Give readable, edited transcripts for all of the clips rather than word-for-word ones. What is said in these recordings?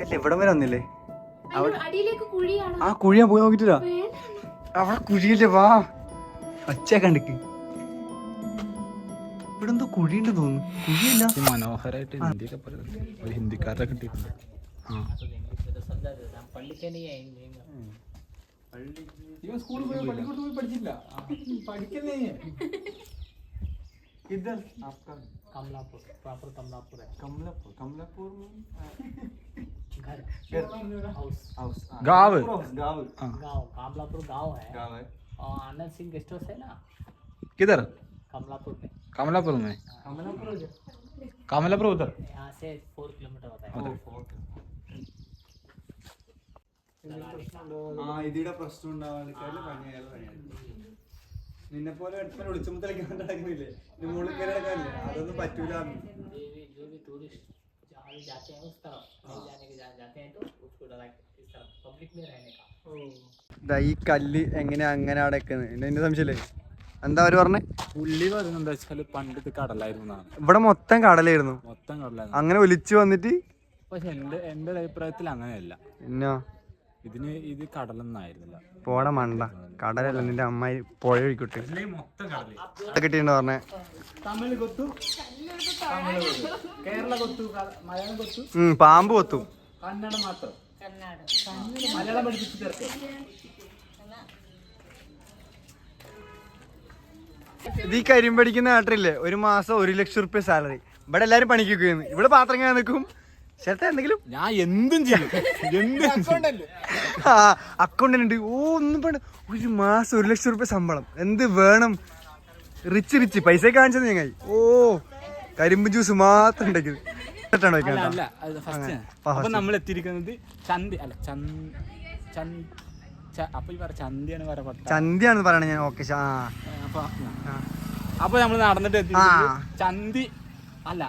അല്ല ഇവിടെ വരെ വന്നില്ലേ? കുഴിയാണ്. ആ കുഴി ഞാൻ പോയി നോക്കിട്ടില്ല. അവിടെ കുഴിയില്ലേ, വാ. ഒച്ച കണ്ടിക്ക് ഇവിടെ എന്തോ കുഴിയുണ്ട് തോന്നുന്നു. കുഴിയില്ല. മനോഹരമായിട്ട് ഹിന്ദിയൊക്കെ ഒരു ഹിന്ദിക്കാരെ കിട്ടിയിട്ടുണ്ട്. स्कूल में पल्लीकोट में പഠിച്ചില്ല. പഠിക്കല്ലേ किधर आपका? कमलापुर, प्रॉपर कमलापुर है. कमलापुर. कमलापुर में घर हाउस. हाउस गाँव. गाँव. गाँव कमलापुर गाँव है. गाँव है. और आनंद सिंह गेस्ट हाउस है ना किधर? कमलापुर में. कमलापुर में. कमलापुर कमलापुर उधर. यहाँ से 4 किलोमीटर होता है. ആ ഇതിയുടെ പ്രശ്നം ഉണ്ടാവാൻ നിന്നെ പോലെ അടുത്ത വിളിച്ചുമ്പത്തേക്ക് നടക്കുന്നില്ലേ, മുകളിൽ കയറി നടക്കാനില്ലേ, അതൊന്നും പറ്റൂല. जो भी टूरिस्ट जहाँ भी जाते हैं उस तरफ नहीं जाने के जाते हैं तो उसको डायरेक्ट इस तरफ पब्लिक में रहने का. ഈ കല്ല് എങ്ങനെ അങ്ങനെ അവിടെ എന്റെ സംശയല്ലേ? എന്താ അവര് പറഞ്ഞേ? പുള്ളി പറയുന്നത് എന്താ വെച്ചാൽ പണ്ട് ഇത് കടലായിരുന്നു. ഇവിടെ മൊത്തം കടലായിരുന്നു. മൊത്തം കടലായിരുന്നു. അങ്ങനെ ഒലിച്ചു വന്നിട്ട്. പക്ഷെ എന്റെ ഒരു അഭിപ്രായത്തിൽ അങ്ങനെയല്ല. പിന്നെ ഇത് കടലൊന്നായിരുന്നില്ല. പോടെ മണ്ട, കടലല്ല, നിന്റെ അമ്മായി പുഴ ഒഴിക്കട്ടെ. മൊത്തം കടല് കിട്ടിണ്ട് പറഞ്ഞേ. തമിഴ് കൊത്തു, കേരള കൊത്തു, മലയാളം കൊത്തു, പാമ്പ് കൊത്തും, കന്നഡ മാത്രം. മലയാളം പഠിപ്പിച്ചു ചേർത്ത്. ഇത് ഈ കരിമ്പടിക്കുന്ന നാട്ടിലില്ലേ, ഒരു മാസം 1 ലക്ഷം റുപ്യ സാലറി. ഇവിടെ എല്ലാരും പണിക്ക് വെക്കുന്നു, ഇവിടെ പാത്രം ഞാൻ നിൽക്കും. ചേട്ടാ എന്തെങ്കിലും ഞാൻ എന്തും ചെയ്യും. അക്കൗണ്ടന്റ്. ഓ ഒന്നും വേണ്ട, ഒരു മാസം 1 ലക്ഷം റുപ്യ ശമ്പളം. എന്ത് വേണം? റിച്ച് പൈസ കാണിച്ചത് ഞങ്ങൾ. ഓ കരിമ്പ് ജ്യൂസ് മാത്രം ഉണ്ടാക്കിയത്. അപ്പൊ നമ്മൾ എത്തിയിരിക്കുന്നത് ചന്തി അല്ല ചന്തിയാണെന്ന് പറയണേ ഞാൻ. ഓക്കെ. അപ്പൊ നമ്മൾ നടന്നിട്ട് ചന്തി അല്ല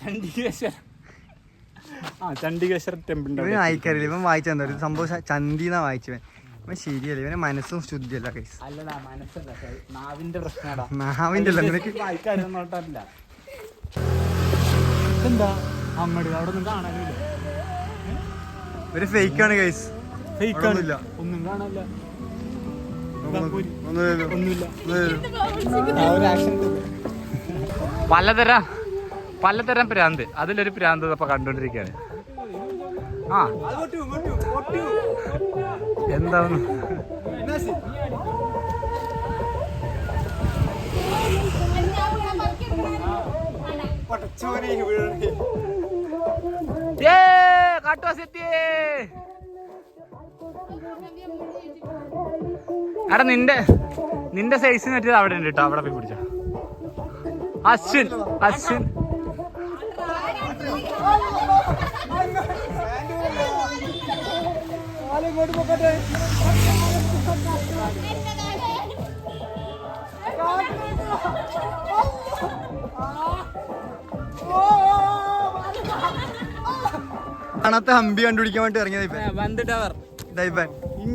ചണ്ഡീകേശ്വരം. ചണ്ഡീകേശ്വര ടെമ്പിൾ. ഇവന് വായിക്കാറില്ല, ഇവൻ വായിച്ചാ ഒരു സംഭവം ചന്തിന്നാ വായിച്ചവൻ. ഇവൻ ശരിയല്ല, ഇവനെ മനസ്സും ശുദ്ധിയല്ല. അല്ലടാ, മനസ്സല്ല, നാവിന്റെ പ്രശ്നമാടാ. നാവിന്റെ അല്ല, നിനക്ക് വായിക്കാറില്ല. എന്താ അമ്മടി അവിടെ ഒന്നും കാണാനില്ല. ഒരു ഫേക്കാണ് ഗൈസ്. ഫേക്കാണില്ല, ഒന്നും കാണാനില്ല. ഒന്നുമില്ല. പലതരം പ്രാന്ത്, അതിലൊരു പ്രാന്ത് ഇപ്പൊ കണ്ടോണ്ടിരിക്കാണ്. ആ എന്താന്ന് എടാ നിന്റെ സൈസിന് പറ്റിയത് അവിടെ ഉണ്ട് കേട്ടോ. അവിടെ പോയി പിടിച്ചോ. അശ്വിൻ കാണാത്ത ഹംപി കണ്ടുപിടിക്കാൻ വേണ്ടി ഇറങ്ങിയത്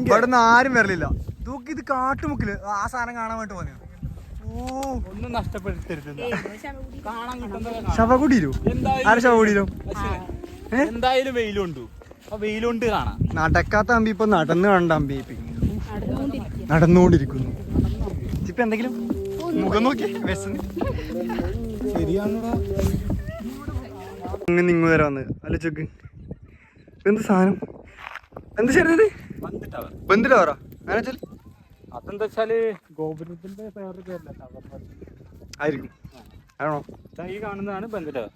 ഇവിടെ നിന്ന് ആരും വരലില്ല. നോക്കി, ഇത് കാട്ടുമുക്കില് ആ സാധനം കാണാൻ വേണ്ടി പോന്നെ. ഒന്നും നഷ്ടപ്പെടുത്തരുത്. ശവകുടീരോ? ആര് ശവകുടീരോ? എന്തായാലും വെയിലുണ്ട്, അപ്പൊ വെയിലുണ്ട് കാണാം. നടക്കാത്ത അമ്പി ഇപ്പൊ നടന്ന് കണ്ട അമ്പി നടന്നുകൊണ്ടിരിക്കുന്നു. ഇപ്പൊ എന്തെങ്കിലും മുഖം നോക്കി ശരിയാണോടാ. നിങ്ങ വരെ വന്നത് അല്ല ചൊക്ക്. എന്ത് സാധനം? എന്ത് ശരി ബന്ദ് ടവറാ? അതെന്താ വെച്ചാല് ഗോപുരത്തിന്റെ വേറെ പേരല്ല, ആയിരിക്കും. ആണോ? ഈ കാണുന്നതാണ് ബന്ദ് ടവർ.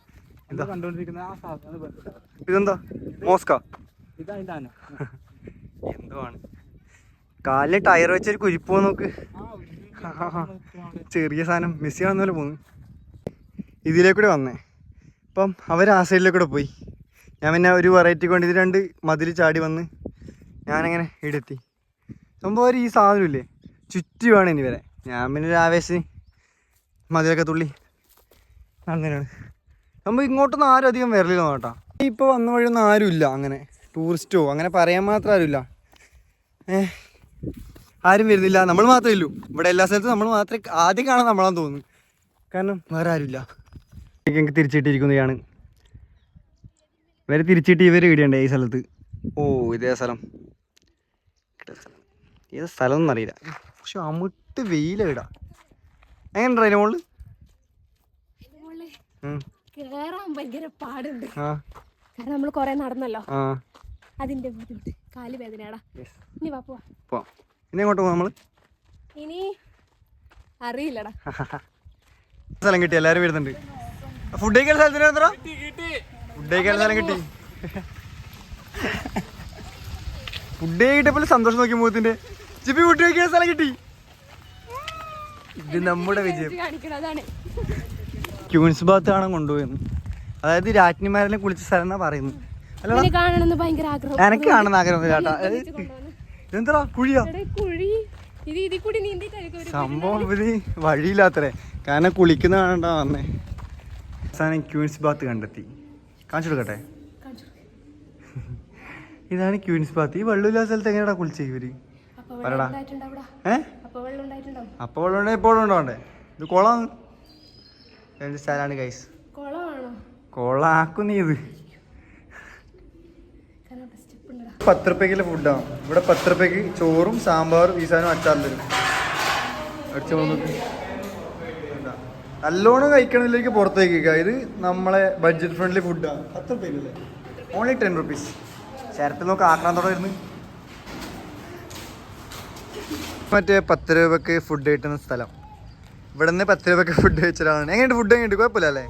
എന്താ കണ്ടുകൊണ്ടിരിക്കുന്ന ആ സാധനം ബന്ദ് ടവർ. ഇതെന്താ മോസ്കാ? ഇതാണ് എന്തുവാണ് കാലില് ടയർ വെച്ചൊരു കുരിപ്പോ നോക്ക്. ചെറിയ സാധനം മെസ്സി കാണുന്ന പോലെ പോന്നു. ഇതിലേക്കൂടെ വന്നേ. അപ്പം അവർ ആ സൈഡിലേക്കൂടെ പോയി. ഞാൻ പിന്നെ ഒരു വെറൈറ്റി കൊണ്ട് ഇത് 2 മതിൽ ചാടി വന്ന് ഞാനങ്ങനെ ഇവിടെത്തി. സംഭവം ഈ സാധനമില്ലേ ചുറ്റി വേണം ഇനി വരെ. ഞാൻ പിന്നെ ഒരു ആവേശം മതിലൊക്കെ തുള്ളി അങ്ങനെയാണ് സംഭവം. ഇങ്ങോട്ടൊന്നും ആരും അധികം വരലില്ല കേട്ടോ. ഇപ്പോൾ വന്ന വഴിയൊന്നും ആരുമില്ല, അങ്ങനെ ടൂറിസ്റ്റോ അങ്ങനെ പറയാൻ മാത്രം ആരുമില്ല. ആരും വരുന്നില്ല, നമ്മൾ മാത്രമേ ഉള്ളൂ ഇവിടെ. എല്ലാ സ്ഥലത്തും നമ്മൾ മാത്രമേ ആദ്യം കാണാൻ നമ്മളാന്ന് തോന്നുന്നു, കാരണം വേറെ ആരുമില്ല. എനിക്ക് തിരിച്ചിട്ടിരിക്കുന്നതാണ്. ഇവരെ തിരിച്ചിട്ട് ഇവർ ഇടിയണ്ടേ ഈ സ്ഥലത്ത്. ഓ ഇതേ സ്ഥലം, ഏത് സ്ഥലം എന്നറിയില്ല. പക്ഷെ അമിട്ട് വെയിലാണ് ഇടാ. എങ്ങനെയുണ്ടോ അതിൻ്റെ മുകളിൽ? കേറാൻ ഭയങ്കര പാടുണ്ട്. ആ കാരണം നമ്മൾ കൊറേ നടന്നല്ലോ, ആ അതിന്റെ ബുദ്ധിമുട്ട്, കാല് വേദനയാടാ. ഇനി വാ പോവാ. പോവാം. ഇനി എങ്ങോട്ട് പോവാം നമ്മൾ? ഇനി അറിയില്ലടാ. സ്ഥലം കിട്ടി, എല്ലാവരും വരുന്നുണ്ട്. ഫുഡ് കഴിക്കാൻ സ്ഥലത്തിന് ഫുഡ് കഴിക്കാൻ സ്ഥലം കിട്ടി. ഫുഡ് കഴിക്കിട്ടപ്പോൾ സന്തോഷം നോക്കി മുഖത്തിന്റെ. ചിപ്പി ഫുഡ് കഴിക്കാൻ സ്ഥലം കിട്ടി. ഇത് നമ്മുടെ വിജയം. ക്യൂൻസ് ബാത്ത് കാണാൻ കൊണ്ടുപോയെന്ന്, അതായത് രാജ്ഞിമാരെല്ലാം കുളിച്ച സ്ഥലം എന്നാ പറയുന്നത്. അല്ല കാണണമെന്ന് ഭയങ്കര ആഗ്രഹം. എനക്ക് കാണുന്ന ആഗ്രഹം ചേട്ടാ. എന്താ കുഴിയാ സംഭവം? ഇത് വഴിയില്ലാത്തരേ, കാരണം കുളിക്കുന്ന കാണണ്ടാ വന്നേ. അവസാനം ക്യൂൻസ് ബാത്ത് കണ്ടെത്തി. കാണിച്ചു കൊടുക്കട്ടെ. ഇതാണ് ക്യൂൻസ് ബാത്ത്. ഈ വെള്ളമില്ലാത്ത സ്ഥലത്ത് എങ്ങനെയാ കുളിച്ചേ ഇവര്? പറടാ. അപ്പൊ വെള്ളം എപ്പോഴും ഉണ്ടാവണ്ടേ? ഇത് കുളമാണ്. എന്ത് സ്ഥലമാണ് ഗൈസ്? കൊളാക്കും നീ. ഇത് 10 രൂപയ്ക്കുള്ള ഫുഡാണ് ഇവിടെ. 10 രൂപയ്ക്ക് ചോറും സാമ്പാറും ഈ സാധനം അച്ചാറും തരും. അടിച്ചു പോകുന്നത് നല്ലോണം കഴിക്കണമെന്നിലേക്ക് പുറത്തേക്ക്. ഇത് നമ്മളെ ബഡ്ജറ്റ് ഫ്രണ്ട്ലി ഫുഡാണ്. 10 രൂപയ്ക്കല്ലേ? Only 10 rupees. ശരത്തിൽ നോക്കി ആക്രാന്തോടെ വരുന്നു. മറ്റേ 10 രൂപയ്ക്ക് ഫുഡ് കിട്ടുന്ന സ്ഥലം. ഇവിടെ നിന്ന് 10 രൂപയ്ക്ക് ഫുഡ് കഴിച്ചതാണ്. എങ്ങനെയുണ്ട് ഫുഡ്? എങ്ങനെയുണ്ട്? കുഴപ്പമില്ല അല്ലേ?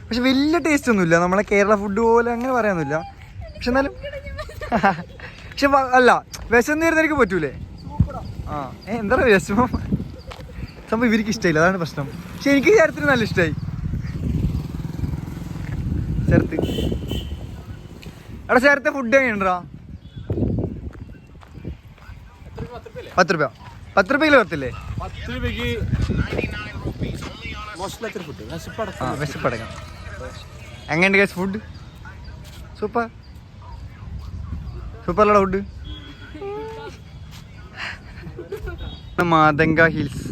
പക്ഷെ വലിയ ടേസ്റ്റ് ഒന്നുമില്ല, നമ്മളെ കേരള ഫുഡ് പോലെ അങ്ങനെ പറയാനൊന്നുമില്ല. പക്ഷെ എന്നാലും പക്ഷെ അല്ല, വിശന്നിരുന്ന എനിക്ക് പറ്റൂലേ? ആ എന്താ പറയുക, വിഷമം സംഭവം ഇവർക്ക് ഇഷ്ടമായില്ല, അതാണ് പ്രശ്നം. പക്ഷെ എനിക്ക് ശരത്തിന് നല്ല ഇഷ്ടമായി. ശരത്ത് എടാ, ശരത്തെ ഫുഡ് എങ്ങനെയുണ്ടാ? 10 രൂപ. 10 രൂപയിൽ വരത്തില്ലേ? 10 രൂപയ്ക്ക് വിശപ്പടക്കാം. എങ്ങനെയുണ്ട് ഗൈസ് ഫുഡ്? സൂപ്പർ സൂപ്പറല്ല ഫുഡ്. മാതങ്ക ഹിൽസ്.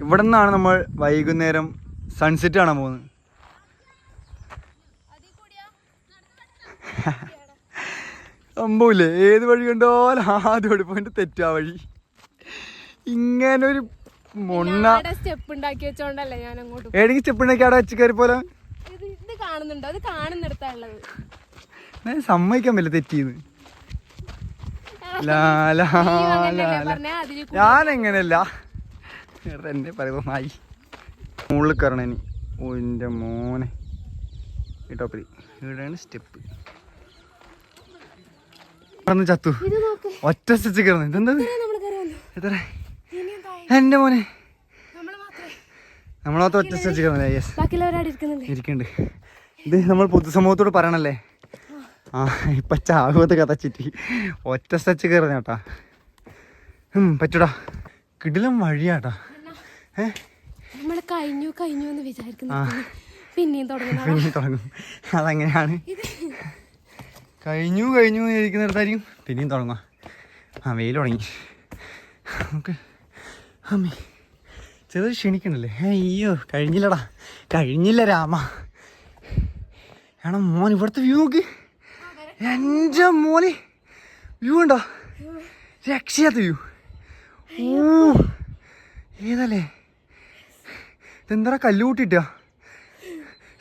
ഇവിടെ നിന്നാണ് നമ്മൾ വൈകുന്നേരം സൺസെറ്റ് കാണാൻ പോകുന്നത്. സംഭവമില്ലേ, ഏത് വഴി കണ്ടാലും ആദ്യം ഓടി പോയിട്ട് തെറ്റാ വഴി. ഇങ്ങനൊരു മൊണ്ണ സ്റ്റെപ്പ് ഉണ്ടാക്കി വെച്ചോണ്ടല്ലേ ഞാൻ അങ്ങോട്ട്. ഏതെങ്കിലും സ്റ്റെപ്പ് ഉണ്ടാക്കി അവിടെ വെച്ച് കയറി പോലെ ഇത് കാണുന്നുണ്ടോ? അത് കാണുന്നിടത്താണുള്ളത്. ഞാൻ സമ്മതിക്കാൻ പറ്റില്ല തെറ്റിന്ന്. ഞാൻ എങ്ങനെയല്ല എന്നെ പറയുന്നതായി. മുകളിൽ കയറണ ഇനി. ഓ എൻ്റെ മോനെ, ഈ ടോപ്പിൽ ഇവിടെയാണ് സ്റ്റെപ്പ്. ചത്തു ഒറ്റ സ്റ്റിച്ച് കയറുന്നു. ഇതെന്താ എത്ര? എൻ്റെ മോനെ നമ്മളകത്ത് ഒറ്റ സ്റ്റിച്ച് കയറുന്നില്ല. യെസ് ഇരിക്കുന്നുണ്ട്. ഇത് നമ്മൾ പൊതുസമൂഹത്തോട് പറയണല്ലേ. ആ ഇപ്പം ചാകുവത്ത് കഥച്ചിട്ട് ഒറ്റ സ്റ്റിച്ച് കയറുന്ന കേട്ടാ. പറ്റൂടാ, കിടിലം വഴിയാട്ടാ. പിന്നെയും തുടങ്ങും. അതങ്ങനെയാണ്. കഴിഞ്ഞു ഇരിക്കുന്നിടത്തായിരിക്കും പിന്നെയും തുടങ്ങുക. ആ വെയിൽ തുടങ്ങി. നമുക്ക് അമ്മേ ചെറിയ ക്ഷണിക്കണല്ലേ. അയ്യോ കഴിഞ്ഞില്ല രാമ. ആണോ മോൻ? ഇവിടുത്തെ വ്യൂ നോക്ക്. എൻ്റെ മോനെ വ്യൂ ഉണ്ടോ? രക്ഷയാത്ത വ്യൂ. ഓ ഏതല്ലേ? ഇതെന്താ കല്ല് കൂട്ടിയിട്ടാ?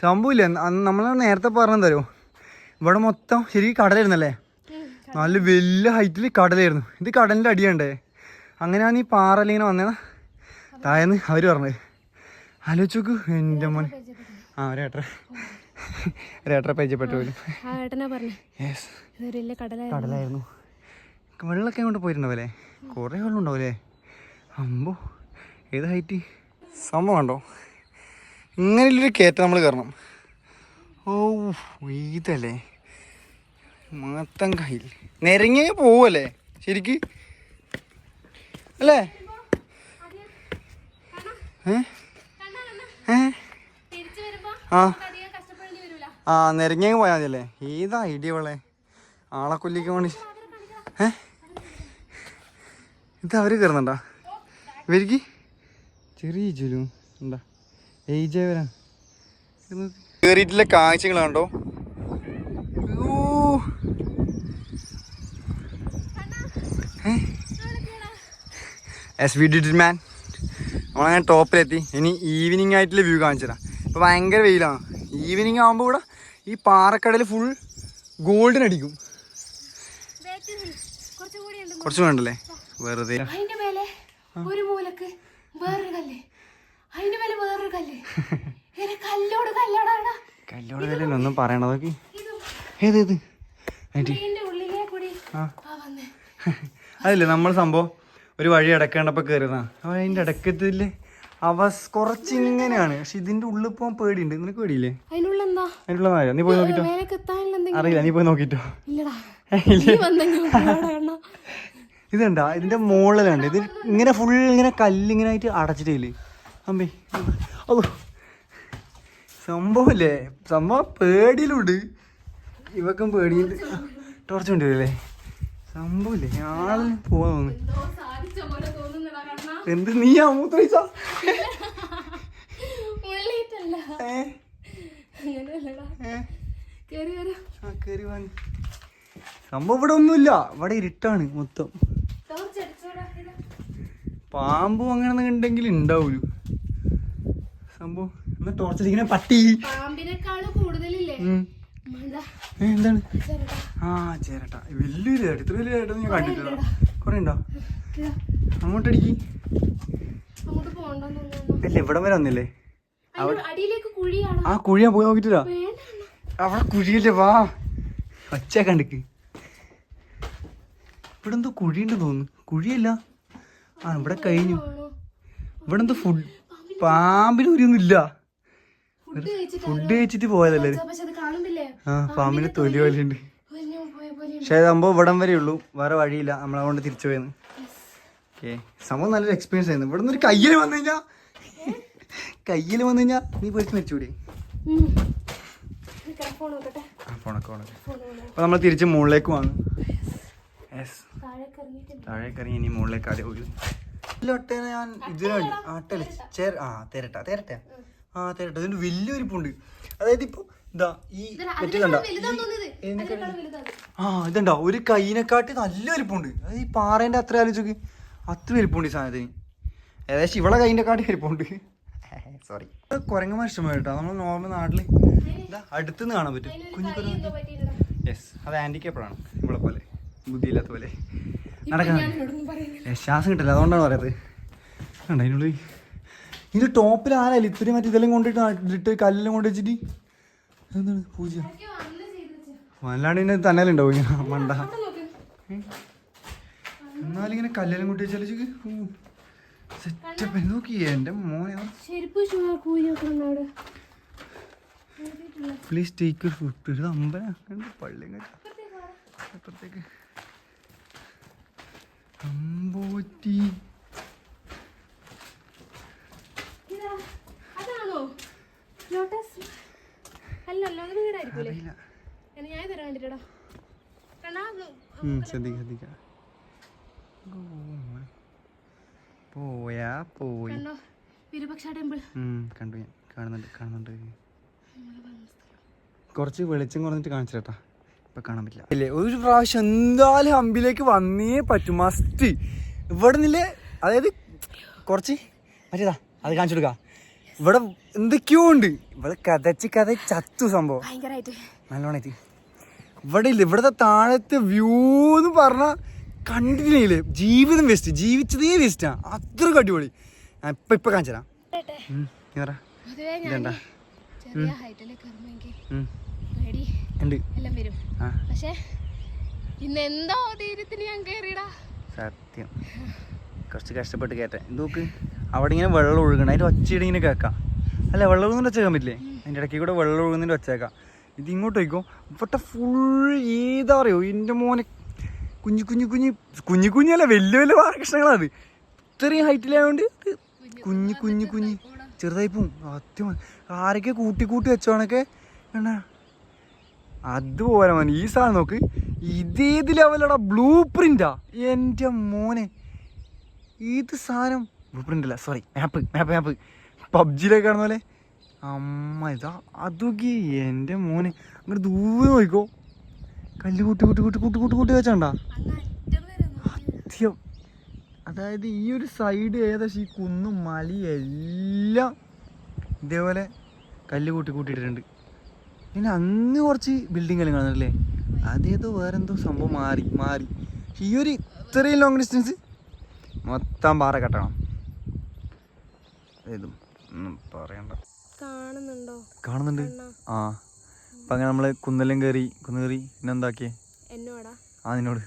സംഭവമില്ല. നമ്മൾ നേരത്തെ പറഞ്ഞു തരുമോ? ഇവിടെ മൊത്തം ശരിക്കും കടലായിരുന്നല്ലേ? നല്ല വലിയ ഹൈറ്റിൽ കടലായിരുന്നു. ഇത് കടലിൻ്റെ അടിയണ്ടേ. അങ്ങനെയാണ് ഈ പാറയിൽ ഇങ്ങനെ വന്നേന്നാ താഴെന്ന് അവർ പറഞ്ഞത്. ആലോചിച്ച് നോക്കൂ എൻ്റെ മോൻ. ആ ഒരേട്ടറെ പരിചയപ്പെട്ടു പോലും. യെസ് കടലായിരുന്നു. വെള്ളമൊക്കെ കൊണ്ട് പോയിട്ടുണ്ടാവല്ലേ? കുറേ വെള്ളം ഉണ്ടാവില്ലേ? അമ്പോ ഏത് ഹൈറ്റ് സംഭവം കണ്ടോ? ഇങ്ങനെയുള്ളൊരു കയറ്റം നമ്മൾ കയറണം. ഓ ഇതല്ലേ മാത്തം കയ്യിൽ നിരങ്ങി പോവല്ലേ ശരിക്ക് അല്ലേ? ആ നിരങ്ങി പോയാൽ മതിയല്ലേ? ഏതാ ഐഡിയ അവളെ ആളെ കൊല്ലിക്കാൻ വേണ്ടി. ഇത് അവർ കയറുന്നുണ്ടാ? ഇവർക്ക് ചെറിയ ജുലും ഉണ്ടാ? ഏജ് വരാൻ കയറിയിട്ടുള്ള കാഴ്ചകൾ കണ്ടോ. എസ് വി ഡിഡ് മാൻ. നമ്മളങ്ങനെ ടോപ്പിലെത്തി. ഇനി ഈവനിങ് ആയിട്ടുള്ള വ്യൂ കാണിച്ചു തരാം. ഇപ്പോൾ ഭയങ്കര വെയിലാണ്. ഈവനിങ് ആകുമ്പോൾ ഇവിടെ ഈ പാറക്കടൽ ഫുൾ ഗോൾഡൻ അടിക്കും. കുറച്ച് വേണ്ടല്ലേ വെറുതെ. അതിന്റെ മേലെ ഒരു മൂലക്ക് വേറൊരു കല്ല്, അതിന്റെ മേലെ വേറൊരു കല്ല്. കല്ലോട് കല്ലോടാണ്. കല്ലോട് കല്ലിന് ഒന്നും പറയണ നോക്കി. ഏത് ഏത് ഉള്ളിലേ കൂടി അതല്ലേ നമ്മൾ സംഭവം ഒരു വഴി അടക്കേണ്ടപ്പോൾ കയറിയതാണ്. അപ്പോൾ അതിൻ്റെ ഇടക്കത്തില്ലേ കുറച്ച് ഇങ്ങനെയാണ്. പക്ഷെ ഇതിന്റെ ഉള്ളിൽ പോകാൻ പേടിയുണ്ട്. നിനക്ക് പേടിയില്ലേ? അതിനുള്ള നീ പോയി നോക്കിട്ടോ. അറിയില്ല, നീ പോയി നോക്കിട്ടോ. ഇതുണ്ടാ ഇതിന്റെ മുകളിലുണ്ട്. ഇത് ഇങ്ങനെ ഫുൾ ഇങ്ങനെ കല്ലിങ്ങനെ ആയിട്ട് അടച്ചിട്ടില്ലേ അമ്പേ. ഓ സംഭവല്ലേ, സംഭവം പേടിയിലുണ്ട്. ഇവക്കും പേടിയുണ്ട്. ടോർച്ച് കൊണ്ടുവരില്ലേ സംഭവല്ലേ. ആള് പോവാ തോന്നുന്നു. എന്ത് നീ മൂത്ര സംഭവം ഇവിടെ ഒന്നുമില്ല. ഇവിടെ ഇരുട്ടാണ് മൊത്തം. പാമ്പും അങ്ങനെ ഉണ്ടെങ്കിൽ ഉണ്ടാവൂലു സംഭവം. എന്നാ ടോർച്ചടിക്കുന്ന പട്ടി എന്താണ്? ആ ചേരട്ട വലിയൊരു ചേട്ട. ഇത്ര വലിയ ചേട്ടൻ ഞാൻ കണ്ടിട്ടില്ല. കൊറേ ഉണ്ടോ? അങ്ങോട്ടടിക്ക്. അല്ലേ ഇവിടെ വരെ വന്നില്ലേ? ആ കുഴി ഞാൻ പോയി നോക്കിട്ടില്ല. അവിടെ കുഴിയല്ലേ, വാ ഒച്ച കണ്ടിക്ക്. ഇവിടെ എന്തോ കുഴിയുണ്ടെന്ന് തോന്നുന്നു. കുഴിയല്ല, ആ ഇവിടെ കഴിഞ്ഞു. ഇവിടെ എന്തോ പാമ്പിന് കുരിയൊന്നും ഇല്ല. ഫുഡ് കഴിച്ചിട്ട് പോയതല്ലേ. ആ പാമ്പിന് തൊലി പോലെയുണ്ട്. പക്ഷേ സംഭവം ഇവിടം വരെ ഉള്ളൂ, വേറെ വഴിയില്ല. നമ്മളതുകൊണ്ട് തിരിച്ചു പോയെന്ന്. ഓക്കെ, സംഭവം നല്ലൊരു എക്സ്പീരിയൻസ് ആയിരുന്നു. ഇവിടെ നിന്ന് ഒരു കയ്യിൽ വന്നു കഴിഞ്ഞാൽ നീ പോയിട്ട് മരിച്ചുകൂടെ? അപ്പൊ നമ്മൾ തിരിച്ച് മുകളിലേക്ക് വന്നു. യെസ്, താഴേക്ക് ഇറങ്ങി ഇനി മുകളിലേക്ക് ആദ്യം പോയി. ഒട്ടേനെ ഞാൻ ഇതിനുണ്ട് തേരട്ടെ ഇതിന്റെ വലിയൊരു പൂണ്ട്. അതായത് ഇപ്പൊ ഇതാ ഈ മറ്റേതുണ്ടോ, ഇതുണ്ടോ ഒരു കൈനെക്കാട്ടി നല്ല വലിപ്പമുണ്ട്. അത് ഈ പാറേന്റെ അത്ര ആലോചിക്ക്, അത്ര വലിപ്പമുണ്ട് ഈ സാധനത്തിന്. ഏകദേശം ഇവളെ കൈൻ്റെ കാട്ടി വലിപ്പമുണ്ട്. സോറി, കുരങ്ങന്മാർ ഇഷ്ടമായി കേട്ടോ. നമ്മൾ നോർമൽ നാട്ടില് അടുത്തുനിന്ന് കാണാൻ പറ്റും കുഞ്ഞു കുരങ്ങ്. യെസ്, അത് ഹാൻഡിക്കേപ്പാണ്. ഇവളെ പോലെ ബുദ്ധിയില്ലാത്ത പോലെ നടക്കാൻ ശ്വാസം കിട്ടില്ല, അതുകൊണ്ടാണ് പറയുന്നത്. കണ്ടോ അതിനുള്ളിൽ ഇതിന്റെ ടോപ്പിൽ ആരല്ല ഇത്രയും മറ്റേ ഇതെല്ലാം കൊണ്ടിട്ട് കല്ലെല്ലാം കൊണ്ട് വെച്ചിട്ട് എന്താണ് പൂജ. അല്ലാണ്ട് ഇതിന് തന്നെയല്ലുണ്ടാവും ഇങ്ങനെ മണ്ട. എന്നാലും ഇങ്ങനെ കല്ലെല്ലാം കൊണ്ട് വെച്ചാൽ സെറ്റപ്പ് നോക്കി എൻ്റെ മോനെ. Please take food. ഒരു അമ്പലം പള്ളിയും അപ്പുറത്തേക്ക് അമ്പോറ്റി. ശ്രദ്ധിക്കാം. പോയാ പോയി. കണ്ടു ഞാൻ, കാണുന്നുണ്ട്. കുറച്ച് വെളിച്ചം കുറഞ്ഞിട്ട് കാണിച്ചു കേട്ടാ, ഇപ്പൊ കാണാൻ പറ്റില്ല. ഇല്ലേ, ഒരു പ്രാവശ്യം എന്തായാലും അമ്പിലേക്ക് വന്നേ പറ്റും, മസ്റ്റ്. ഇവിടെ നിന്നില്ലേ, അതായത് കുറച്ച് മറ്റേതാ അത് കാണിച്ചു കൊടുക്കാം. ഇവിടെ എന്തൊക്കെയോ ഉണ്ട്. ഇവിടെ കഥച്ച് ചത്തു സംഭവം നല്ലോണായിട്ട്. ഇവിടെ ഇല്ല, ഇവിടുത്തെ താഴത്തെ വ്യൂ എന്ന് പറഞ്ഞാൽ കണ്ടിട്ടില്ലേ ജീവിതം വേസ്റ്റ്, ജീവിച്ചതേ വേസ്റ്റാ. അത്രയ്ക്ക് അടിപൊളി. ഇപ്പൊ കാണിച്ചു തരാം. സത്യം കുറച്ച് കഷ്ടപ്പെട്ട് കയറ്റാൻ. നോക്ക് അവിടെ ഇങ്ങനെ വെള്ളം ഒഴുകണം, അതിൻ്റെ ഒച്ചയുടെ ഇങ്ങനെ കേൾക്കാം. അല്ല, വെള്ളം ഒഴുകുന്നതിൻ്റെ ഒച്ച കേൾക്കാൻ പറ്റില്ലേ? അതിൻ്റെ ഇടയ്ക്ക് കൂടെ വെള്ളം ഒഴുകുന്നതിൻ്റെ ഒച്ചേക്കാം. ഇത് ഇങ്ങോട്ട് വയ്ക്കും. ഇവിടെ ഫുൾ ഏതാ പറയുമോ എൻ്റെ മോനെ, കുഞ്ഞല്ല വലിയ പാറകഷ്ണങ്ങളാണ്. ഇത്രയും ഹൈറ്റിലായതുകൊണ്ട് കുഞ്ഞ് ചെറുതായി പോവും. സത്യം ആരൊക്കെ കൂട്ടി വെച്ചോണൊക്കെ വേണ്ട. അതുപോലെ മോനെ ഈ സാധനം നോക്ക്, ഇതേത് ലെവലടാ, ബ്ലൂ പ്രിന്റാ എൻ്റെ മോനെ. ഇത് സാധനം ബ്ലൂ പ്രിന്റ് അല്ല, സോറി മാപ്പ് പബ്ജിയിലേക്ക് കാണുന്ന പോലെ അമ്മ ഇതാ അതൊക്കെ എൻ്റെ മോനെ അങ്ങോട്ട് ദൂരെ നോക്കോ. കല്ല് കൂട്ടി കൂട്ടി കൂട്ടി കൂട്ടി കൂട്ടി കൂട്ടി വെച്ചാണ്ടാ സത്യം. അതായത് ഈ ഒരു സൈഡ് ഏകദേശം ഈ കുന്നും മലയും എല്ലാം ഇതേപോലെ കല്ല് കൂട്ടി കൂട്ടിയിട്ടുണ്ട്. പിന്നെ അങ്ങ് കുറച്ച് ബിൽഡിംഗ് എല്ലാം കാണുന്നല്ലേ, അതേതോ വേറെന്തോ സംഭവം മാറി മാറി. ഈ ഒരു ഇത്രയും ലോങ് ഡിസ്റ്റൻസ് മൊത്തം പാറ കെട്ടണം. ഇതും ഒന്നും പറയണ്ട. കാണുന്നുണ്ട്. ആ അപ്പം അങ്ങനെ നമ്മൾ കുന്ന് കയറി പിന്നെന്താക്കിയേ എന്നോടാ നിന്നോട്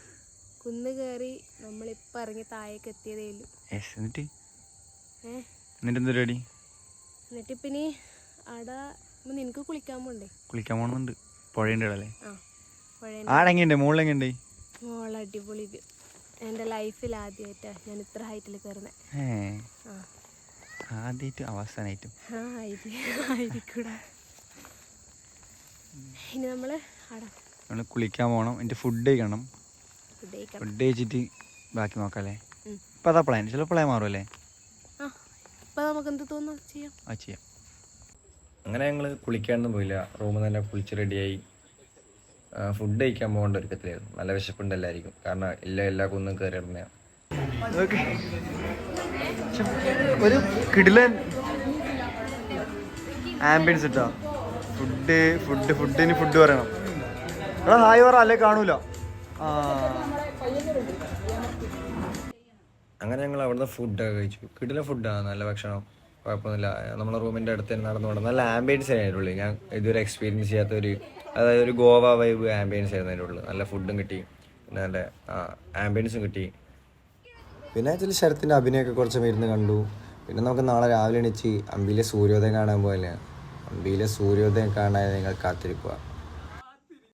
കുന്ന് കയറി നമ്മളിപ്പോൾ ഇറങ്ങി താഴേക്ക് എത്തിയതേ ഉള്ളൂ. എന്നിട്ട് എന്ത് പരിപാടി? എന്നിട്ട് പിന്നെ അവിടെ നിനക്ക് കുളിക്കാൻ പോണ്ടേ? കുളിക്കാൻ പോകണമെന്നുണ്ട്. പുഴയുണ്ട് അല്ലേ? ആ പുഴ ആടെങ്ങുണ്ട് മുകളിലെങ്ങുണ്ട്? മോളെ അടിപൊളി വ്യൂ. എൻ്റെ ലൈഫിൽ ആദ്യമായിട്ടാണ് ഞാൻ ഇത്ര ഹൈറ്റിൽ കയറുന്നത്. ആദ്യമായിട്ടും അവസാനമായിട്ടും ആയിരിക്കൂടാ. ഇനി നമ്മൾ കുളിക്കാൻ പോകണം. എൻ്റെ ഫുഡ് കഴിക്കണം. ഫുഡ് കഴിച്ചിട്ട് ബാക്കി നോക്കാം അല്ലേ? ഇപ്പം അതാ പ്ലാൻ. ചില പ്ലാൻ മാറുമല്ലേ? ഇപ്പം നമുക്ക് എന്ത് തോന്നുന്നു ചെയ്യാം. ചെയ്യാം. അങ്ങനെ ഞങ്ങൾ കുളിക്കാനൊന്നും പോയില്ല. റൂമിൽ തന്നെ കുളിച്ച് റെഡിയായി ഫുഡ് കഴിക്കാൻ പോകേണ്ട ഒരുക്കത്തിലായിരുന്നു. നല്ല വിശപ്പുണ്ട് എല്ലാവർക്കും. കാരണം എല്ലാ കുന്നും കയറി ഇടുന്നതാണ്. ഒരു കിടിലൻ ആംബിയൻസ് ഇട്ടാ. ഫുഡിന് ഫുഡ് പറയണം. എടാ ഹായ് പറ, അല്ലേ കാണൂല. അങ്ങനെ ഞങ്ങൾ അവിടുന്ന് ഫുഡൊക്കെ കഴിച്ചു. കിടിലൻ ഫുഡാണ്, നല്ല ഭക്ഷണം, കുഴപ്പമൊന്നുമില്ല. നമ്മളെ റൂമിൻ്റെ അടുത്ത് തന്നെ നടന്നു പോകണം. നല്ല ആംബിയൻസ് ആയിരുന്നു അതിൻ്റെ ഉള്ളിൽ. ഞാൻ ഇതുവരെ എക്സ്പീരിയൻസ് ചെയ്യാത്തൊരു, അതായത് ഒരു ഗോവ വൈബ് ആംബിയൻസ് ആയിരുന്നു അതിൻ്റെ ഉള്ളിൽ. നല്ല ഫുഡും കിട്ടി, പിന്നെ നല്ല ആംബിയൻസും കിട്ടി. പിന്നെ ചില ശരത്തിൻ്റെ അഭിനയമൊക്കെ കുറച്ച് ഇരുന്ന് കണ്ടു. പിന്നെ നമുക്ക് നാളെ രാവിലെ എണീച്ച് അമ്പിയിലെ സൂര്യോദയം കാണാൻ പോയല്ലേ. അമ്പിയിലെ സൂര്യോദയം കാണാൻ നിങ്ങൾ കാത്തിരിക്കുക.